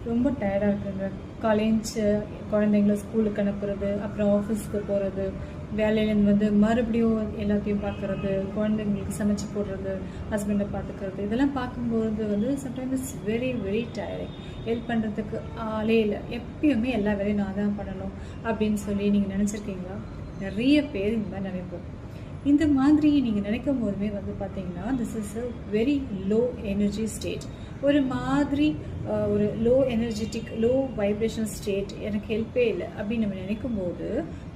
ரொம்ப டயர்டாக இருக்குங்க. காலேஜ் குழந்தைங்கள ஸ்கூலுக்கு அனுப்புறது, அப்புறம் ஆஃபீஸ்க்கு போகிறது, வேலையிலேருந்து வந்து மறுபடியும் எல்லாத்தையும் பார்க்குறது, குழந்தைங்களுக்கு சமைச்சு போடுறது, ஹஸ்பண்டை பார்த்துக்கிறது, இதெல்லாம் பார்க்கும்போது வந்து sometimes it's very very tiering. Help பண்ணுறதுக்கு ஆளே இல்லை, எப்பயுமே எல்லா வேலையும் நான் தான் பண்ணணும் அப்படின்னு சொல்லி நீங்கள் நினச்சிருக்கீங்களா? நிறைய பேர் இந்த மாதிரி நினைப்போம். இந்த மாதிரி நீங்கள் நினைக்கும் போதுமே வந்து பார்த்தீங்கன்னா this is a very low energy state. ஒரு மாதிரி ஒரு low energetic low vibration state, எனக்கு ஹெல்ப்பே இல்லை அப்படின்னு நம்ம நினைக்கும் போது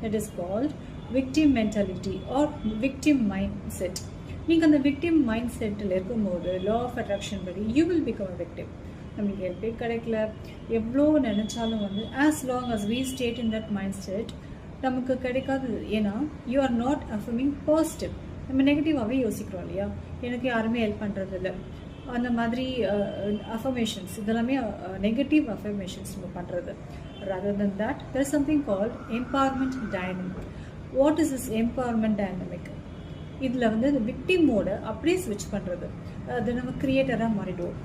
that is called victim mentality or victim mind set. நீங்கள் அந்த விக்டிம் மைண்ட் செட்டில் இருக்கும்போது லா ஆஃப் அட்ராக்ஷன் படி you will become a victim. நம்மளுக்கு ஹெல்ப்பே கிடைக்கல, எவ்வளோ நினச்சாலும் வந்து as long as we state in that mind set நமக்கு கிடைக்காது. ஏன்னா you R not affirming positive. நம்ம நெகட்டிவாகவே யோசிக்கிறோம் இல்லையா, எனக்கு யாருமே ஹெல்ப் பண்ணுறது இல்லை, அந்த மாதிரி அஃபர்மேஷன்ஸ் இதெல்லாமே நெகட்டிவ் அஃபர்மேஷன்ஸ் நம்ம பண்ணுறது. Rather then that there is something called empowerment dynamic. What is this empowerment dynamic? இதில் வந்து இந்த விக்டிமோட அப்படியே ஸ்விட்ச் பண்ணுறது, அது நம்ம கிரியேட்டராக மாறிடுவோம்.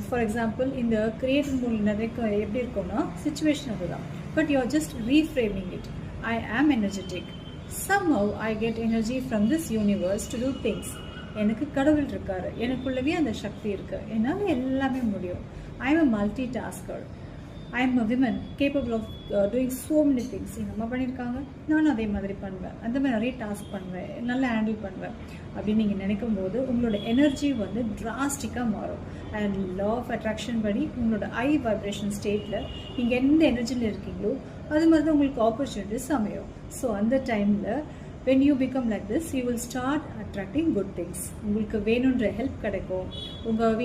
ஃபார் எக்ஸாம்பிள் இந்த கிரியேட்டர் மூலம் நிறைய எப்படி இருக்கும்னா சுச்சுவேஷன் அதுதான், but you are just reframing it. I am energetic. Somehow I get energy from this universe to do things. எனக்கு கடவுள் இருக்காரு, எனக்குள்ளவே அந்த சக்தி இருக்கு, என்னால் எல்லாமே முடியும். I am a multitasker. I am a woman capable of doing so many things. எங்கள் அம்மா பண்ணியிருக்காங்க, நானும் அதே மாதிரி பண்ணுவேன், அந்த மாதிரி நிறைய டாஸ்க் பண்ணுவேன், நல்லா ஹேண்டில் பண்ணுவேன் அப்படின்னு நீங்கள் நினைக்கும் போது உங்களோட எனர்ஜி வந்து டிராஸ்டிக்காக மாறும். அண்ட் லா ஆஃப் அட்ராக்ஷன் படி உங்களோட ஐ வைப்ரேஷன் ஸ்டேட்டில் நீங்கள் எந்த எனர்ஜியில் இருக்கீங்களோ அது மாதிரி தான் உங்களுக்கு ஆப்பர்ச்சுனிட்டிஸ் அமையும். ஸோ அந்த டைமில் when you become like this you will start attracting good things. உங்களுக்கு வேணுன்ற ஹெல்ப் கிடைக்கும், உங்கள்